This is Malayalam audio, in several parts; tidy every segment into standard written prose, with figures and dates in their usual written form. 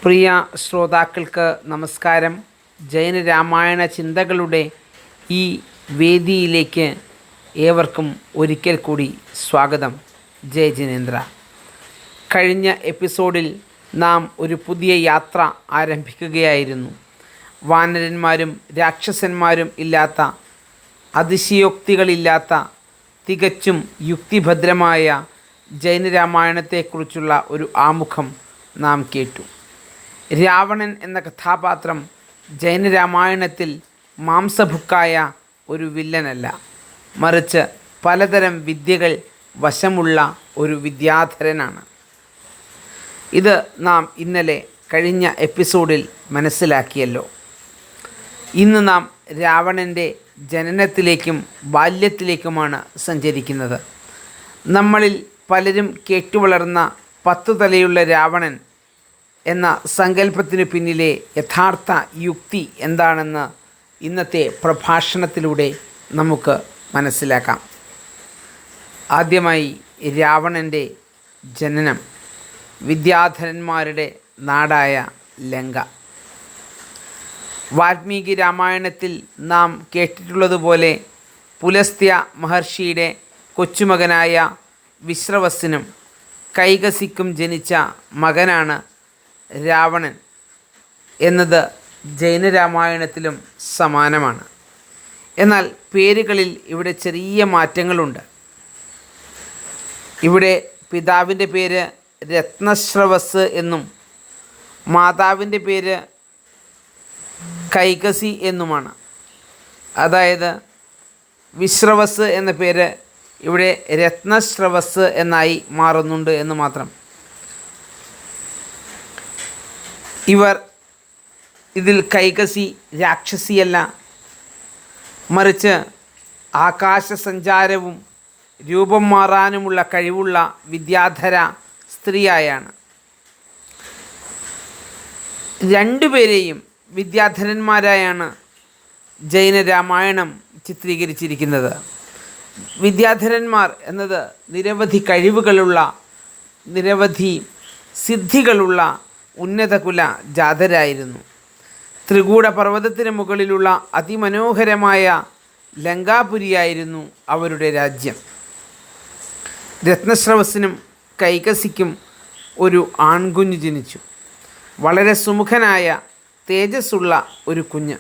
പ്രിയ ശ്രോതാക്കൾക്ക് നമസ്കാരം. ജൈന രാമായണ ചിന്തകളുടെ ഈ വേദിയിലേക്ക് ഏവർക്കും ഒരിക്കൽ കൂടി സ്വാഗതം. ജയ ജിനേന്ദ്ര. കഴിഞ്ഞ എപ്പിസോഡിൽ നാം ഒരു പുതിയ യാത്ര ആരംഭിക്കുകയായിരുന്നു. വാനരന്മാരും രാക്ഷസന്മാരും ഇല്ലാത്ത, അതിശയോക്തികളില്ലാത്ത, തികച്ചും യുക്തിഭദ്രമായ ജൈനരാമായണത്തെക്കുറിച്ചുള്ള ഒരു ആമുഖം നാം കേട്ടു. രാവണൻ എന്ന കഥാപാത്രം ജൈനരാമായണത്തിൽ മാംസഭുക്കായ ഒരു വില്ലനല്ല, മറിച്ച് പലതരം വിദ്യകൾ വശമുള്ള ഒരു വിദ്യാധരനാണ്. ഇത് നാം ഇന്നലെ കഴിഞ്ഞ എപ്പിസോഡിൽ മനസ്സിലാക്കിയല്ലോ. ഇന്ന് നാം രാവണൻ്റെ ജനനത്തിലേക്കും ബാല്യത്തിലേക്കുമാണ് സഞ്ചരിക്കുന്നത്. നമ്മളിൽ പലരും കേട്ടുവളർന്ന 10 തലയുള്ള രാവണൻ എന്ന സങ്കല്പത്തിനു പിന്നിലെ യഥാർത്ഥ യുക്തി എന്താണെന്ന് ഇന്നത്തെ പ്രഭാഷണത്തിലൂടെ നമുക്ക് മനസ്സിലാക്കാം. ആദ്യമായി രാവണൻ്റെ ജനനം വിദ്യാധരന്മാരുടെ നാടായ ലങ്ക. വാൽമീകി രാമായണത്തിൽ നാം കേട്ടിട്ടുള്ളതുപോലെ പുലസ്ത്യ മഹർഷിയുടെ കൊച്ചുമകനായ വിശ്രവസിനും കൈകസിക്കും ജനിച്ച മകനാണ് രാവണൻ എന്നത് ജൈനരാമായണത്തിലും സമാനമാണ്. എന്നാൽ പേരുകളിൽ ഇവിടെ ചെറിയ മാറ്റങ്ങളുണ്ട്. ഇവിടെ പിതാവിൻ്റെ പേര് രത്നശ്രവസ് എന്നും മാതാവിൻ്റെ പേര് കൈകസി എന്നുമാണ്. അതായത് വിശ്രവസ് എന്ന പേര് ഇവിടെ രത്നശ്രവസ് എന്നായി മാറുന്നുണ്ട് എന്ന് മാത്രം. ഇതിൽ കൈകസി രാക്ഷസിയല്ല, മറിച്ച് ആകാശസഞ്ചാരവും രൂപം മാറാനുമുള്ള കഴിവുള്ള വിദ്യാധര സ്ത്രീയായാണ്. രണ്ടുപേരെയും വിദ്യാധരന്മാരായാണ് ജൈനരാമായണം ചിത്രീകരിച്ചിരിക്കുന്നത്. വിദ്യാധരന്മാർ എന്നത് നിരവധി കഴിവുകളുള്ള, നിരവധി സിദ്ധികളുള്ള ഉന്നതകുല ജാതരായിരുന്നു. ത്രികൂട പർവ്വതത്തിന് മുകളിലുള്ള അതിമനോഹരമായ ലങ്കാപുരിയായിരുന്നു അവരുടെ രാജ്യം. രത്നശ്രവസിനും കൈകസിക്കും ഒരു ആൺകുഞ്ഞ് ജനിച്ചു. വളരെ സുമുഖനായ തേജസ്സുള്ള ഒരു കുഞ്ഞ്.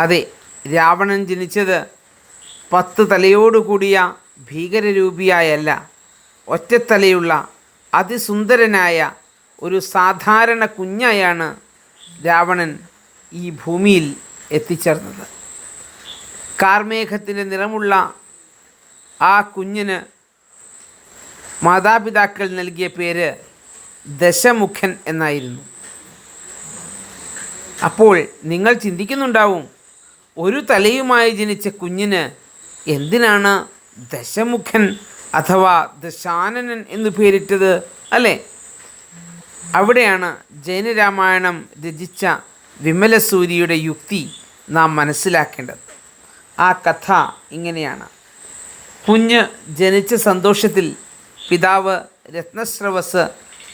അതെ, രാവണൻ ജനിച്ചത് 10 തലയോടുകൂടിയ ഭീകരരൂപിയായല്ല, ഒറ്റത്തലയുള്ള അതിസുന്ദരനായ ഒരു സാധാരണ കുഞ്ഞായാണ് രാവണൻ ഈ ഭൂമിയിൽ എത്തിച്ചേർന്നത്. കാർമേഘത്തിൻ്റെ നിറമുള്ള ആ കുഞ്ഞിന് മാതാപിതാക്കൾ നൽകിയ പേര് ദശമുഖൻ എന്നായിരുന്നു. അപ്പോൾ നിങ്ങൾ ചിന്തിക്കുന്നുണ്ടാവും, ഒരു തലയുമായി ജനിച്ച കുഞ്ഞിന് എന്തിനാണ് ദശമുഖൻ അഥവാ ദശാനനൻ എന്ന് പേരിട്ടത്, അല്ലേ? അവിടെയാണ് ജൈനരാമായണം രചിച്ച വിമലസൂരിയുടെ യുക്തി നാം മനസ്സിലാക്കേണ്ടത്. ആ കഥ ഇങ്ങനെയാണ്. കുഞ്ഞ് ജനിച്ച സന്തോഷത്തിൽ പിതാവ് രത്നശ്രവസ്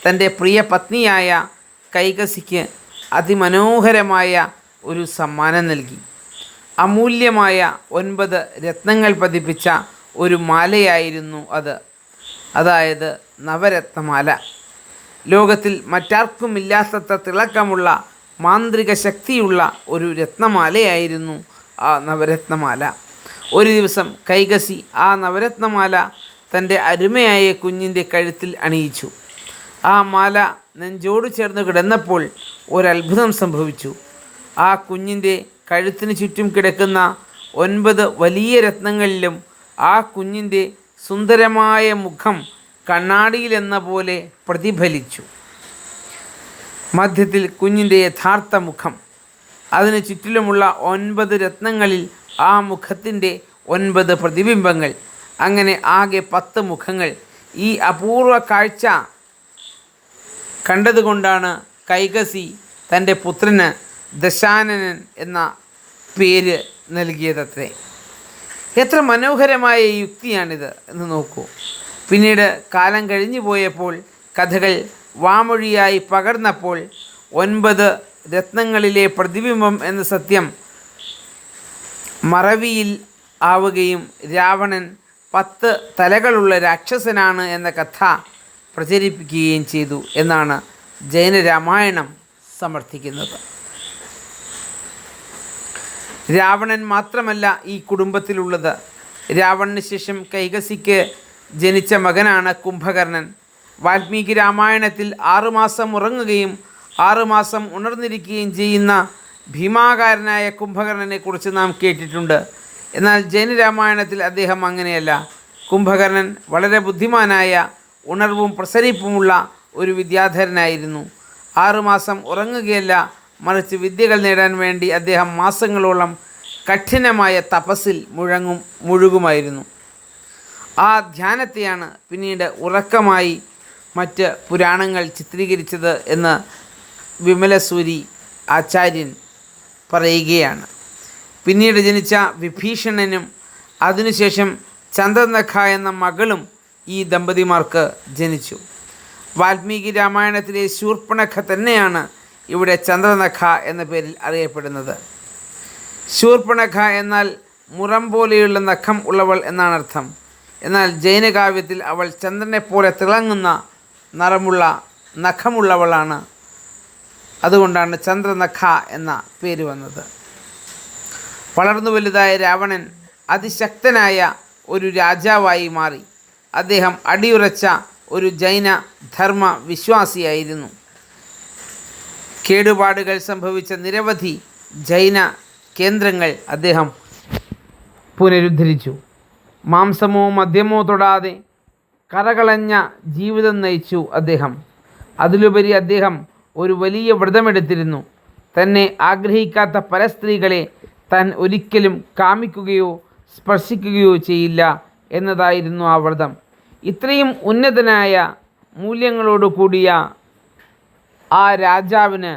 തൻ്റെ പ്രിയ പത്നിയായ കൈകസിക്ക് അതിമനോഹരമായ ഒരു സമ്മാനം നൽകി. അമൂല്യമായ 9 രത്നങ്ങൾ പതിപ്പിച്ച ഒരു മാലയായിരുന്നു അത്. അതായത് നവരത്നമാല. ലോകത്തിൽ മറ്റാർക്കുമില്ലാത്തത്ര തിളക്കമുള്ള മാന്ത്രിക ശക്തിയുള്ള ഒരു രത്നമാലയായിരുന്നു ആ നവരത്നമാല. ഒരു ദിവസം കൈകസി ആ നവരത്നമാല തൻ്റെ അരുമയായ കുഞ്ഞിൻ്റെ കഴുത്തിൽ അണിയിച്ചു. ആ മാല നെഞ്ചോട് ചേർന്ന് കിടന്നപ്പോൾ ഒരത്ഭുതം സംഭവിച്ചു. ആ കുഞ്ഞിൻ്റെ കഴുത്തിന് ചുറ്റും കിടക്കുന്ന 9 വലിയ രത്നങ്ങളിലും ആ കുഞ്ഞിൻ്റെ സുന്ദരമായ മുഖം കണ്ണാടിയിലെന്ന പോലെ പ്രതിഫലിച്ചു. മധ്യത്തിൽ കുഞ്ഞിൻ്റെ യഥാർത്ഥ മുഖം, അതിന് ചുറ്റിലുമുള്ള 9 രത്നങ്ങളിൽ ആ മുഖത്തിൻ്റെ 9 പ്രതിബിംബങ്ങൾ, അങ്ങനെ ആകെ 10 മുഖങ്ങൾ. ഈ അപൂർവ കാഴ്ച കണ്ടതുകൊണ്ടാണ് കൈകസി തൻ്റെ പുത്രന് ദശാനനൻ എന്ന പേര് നൽകിയതത്രേ. എത്ര മനോഹരമായ യുക്തിയാണിത് എന്ന് നോക്കൂ. പിന്നീട് കാലം കഴിഞ്ഞു പോയപ്പോൾ കഥകൾ വാമൊഴിയായി പകർന്നപ്പോൾ 9 രത്നങ്ങളിലെ പ്രതിബിംബം എന്ന സത്യം മറവിയിൽ ആവുകയും രാവണൻ 10 തലകളുള്ള രാക്ഷസനാണ് എന്ന കഥ പ്രചരിപ്പിക്കുകയും ചെയ്തു എന്നാണ് ജൈനരാമായണം സമർത്ഥിക്കുന്നത്. രാവണൻ മാത്രമല്ല ഈ കുടുംബത്തിലുള്ളത്. രാവണന് ശേഷം കൈകസിക്ക് ജനിച്ച മകനാണ് കുംഭകർണൻ. വാൽമീകി രാമായണത്തിൽ 6 മാസം ഉറങ്ങുകയും 6 മാസം ഉണർന്നിരിക്കുകയും ചെയ്യുന്ന ഭീമാകാരനായ കുംഭകർണനെ കുറിച്ച് നാം കേട്ടിട്ടുണ്ട്. എന്നാൽ ജൈനരാമായണത്തിൽ അദ്ദേഹം അങ്ങനെയല്ല. കുംഭകർണൻ വളരെ ബുദ്ധിമാനായ ഉണർവും പ്രസരിപ്പുമുള്ള ഒരു വിദ്യാധരനായിരുന്നു. 6 മാസം ഉറങ്ങുകയല്ല, മറിച്ച് വിദ്യകൾ നേടാൻ വേണ്ടി അദ്ദേഹം മാസങ്ങളോളം കഠിനമായ തപസ്സിൽ മുഴുകുമായിരുന്നു. ആ ധ്യാനത്തെയാണ് പിന്നീട് ഉറക്കമായി മറ്റ് പുരാണങ്ങൾ ചിത്രീകരിച്ചത് എന്ന് വിമലസൂരി ആചാര്യൻ പറയുകയാണ്. പിന്നീട് ജനിച്ച വിഭീഷണനും അതിനുശേഷം ചന്ദ്രനഖ എന്ന മകളും ഈ ദമ്പതിമാർക്ക് ജനിച്ചു. വാൽമീകി രാമായണത്തിലെ ശൂർപ്പണഖ തന്നെയാണ് ഇവിടെ ചന്ദ്രനഖ എന്ന പേരിൽ അറിയപ്പെടുന്നത്. ശൂർപ്പണഖ എന്നാൽ മുറം പോലെയുള്ള നഖം ഉള്ളവൾ എന്നാണ് അർത്ഥം. എന്നാൽ ജൈനകാവ്യത്തിൽ അവൾ ചന്ദ്രനെപ്പോലെ തിളങ്ങുന്ന നിറമുള്ള നഖമുള്ളവളാണ്. അതുകൊണ്ടാണ് ചന്ദ്രനഖ എന്ന പേര് വന്നത്. വളർന്നു വലുതായ രാവണൻ അതിശക്തനായ ഒരു രാജാവായി മാറി. അദ്ദേഹം അടിയുറച്ച ഒരു ജൈന ധർമ്മ വിശ്വാസിയായിരുന്നു. കേടുപാടുകൾ സംഭവിച്ച നിരവധി ജൈന കേന്ദ്രങ്ങൾ അദ്ദേഹം പുനരുദ്ധരിച്ചു. മാംസമോ മദ്യമോ തൊടാതെ കറകളഞ്ഞ ജീവിതം നയിച്ചു അദ്ദേഹം. അതിലുപരി അദ്ദേഹം ഒരു വലിയ വ്രതമെടുത്തിരുന്നു. തന്നെ ആഗ്രഹിക്കാത്ത പല സ്ത്രീകളെ താൻ ഒരിക്കലും കാമിക്കുകയോ സ്പർശിക്കുകയോ ചെയ്യില്ല എന്നതായിരുന്നു ആ വ്രതം. ഇത്രയും ഉന്നതനായ മൂല്യങ്ങളോട് കൂടിയ ആ രാവണന്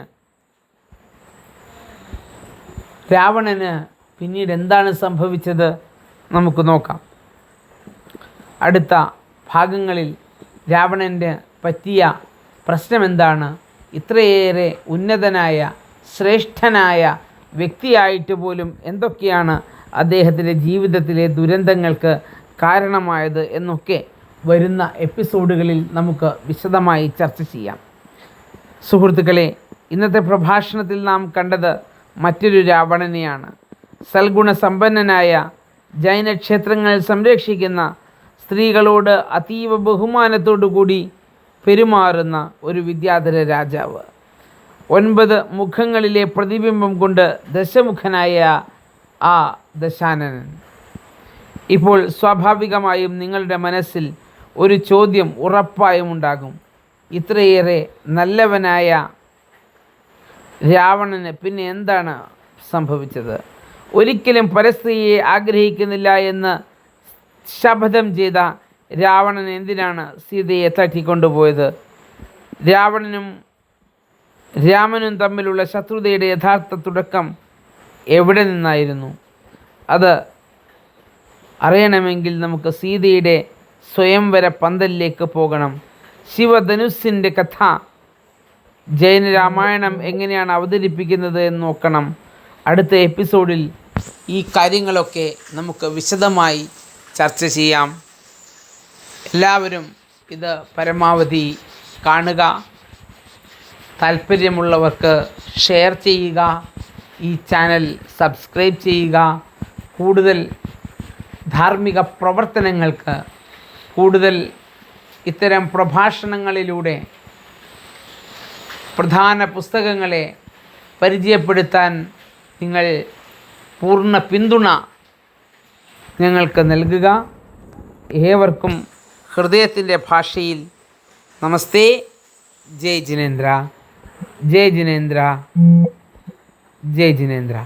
പിന്നീട് എന്താണ് സംഭവിച്ചത് നമുക്ക് നോക്കാം. അടുത്ത ഭാഗങ്ങളിൽ രാവണന് പറ്റിയ പ്രശ്നം എന്താണ്, ഇത്രയേറെ ഉന്നതനായ ശ്രേഷ്ഠനായ വ്യക്തിയായിട്ട് പോലും എന്തൊക്കെയാണ് അദ്ദേഹത്തിൻ്റെ ജീവിതത്തിലെ ദുരന്തങ്ങൾക്ക് കാരണമായത് എന്നൊക്കെ വരുന്ന എപ്പിസോഡുകളിൽ നമുക്ക് വിശദമായി ചർച്ച ചെയ്യാം. സുഹൃത്തുക്കളെ, ഇന്നത്തെ പ്രഭാഷണത്തിൽ നാം കണ്ടത് മറ്റൊരു രാവണനെയാണ്. സൽഗുണസമ്പന്നനായ ജൈനക്ഷേത്രങ്ങൾ സംരക്ഷിക്കുന്ന, സ്ത്രീകളോട് അതീവ ബഹുമാനത്തോടു കൂടി പെരുമാറുന്ന ഒരു വിദ്യാധര രാജാവ്. 9 മുഖങ്ങളിലെ പ്രതിബിംബം കൊണ്ട് ദശമുഖനായ ആ ദശാനനൻ. ഇപ്പോൾ സ്വാഭാവികമായും നിങ്ങളുടെ മനസ്സിൽ ഒരു ചോദ്യം ഉറപ്പായും ഉണ്ടാകും. ഇത്രയേറെ നല്ലവനായ രാവണന് പിന്നെ എന്താണ് സംഭവിച്ചത്? ഒരിക്കലും പരസ്ത്രീയെ ആഗ്രഹിക്കുന്നില്ല എന്ന് ശപഥം ചെയ്ത രാവണൻ എന്തിനാണ് സീതയെ തട്ടിക്കൊണ്ടുപോയത്? രാവണനും രാമനും തമ്മിലുള്ള ശത്രുതയുടെ യഥാർത്ഥ തുടക്കം എവിടെ നിന്നായിരുന്നു? അത് അറിയണമെങ്കിൽ നമുക്ക് സീതയുടെ സ്വയംവര പന്തലിലേക്ക് പോകണം. ശിവധനുസ്സിൻ്റെ കഥ ജൈനരാമായണം എങ്ങനെയാണ് അവതരിപ്പിക്കുന്നത് എന്ന് നോക്കണം. അടുത്ത എപ്പിസോഡിൽ ഈ കാര്യങ്ങളൊക്കെ നമുക്ക് വിശദമായി ചർച്ച ചെയ്യാം. എല്ലാവരും ഇത് പരമാവധി കാണുക. താല്പര്യമുള്ളവർക്ക് ഷെയർ ചെയ്യുക. ഈ ചാനൽ സബ്സ്ക്രൈബ് ചെയ്യുക. കൂടുതൽ ധാർമ്മിക പ്രവർത്തനങ്ങൾക്ക്, കൂടുതൽ ഇത്തരം പ്രഭാഷണങ്ങളിലൂടെ പ്രധാന പുസ്തകങ്ങളെ പരിചയപ്പെടുത്താൻ നിങ്ങൾ പൂർണ്ണ പിന്തുണ ഞങ്ങൾക്ക് നൽകുക. ഏവർക്കും ഹൃദയത്തിൻ്റെ ഭാഷയിൽ നമസ്തേ. ജയ് ജിനേന്ദ്ര, ജയ് ജിനേന്ദ്ര, ജയ് ജിനേന്ദ്ര.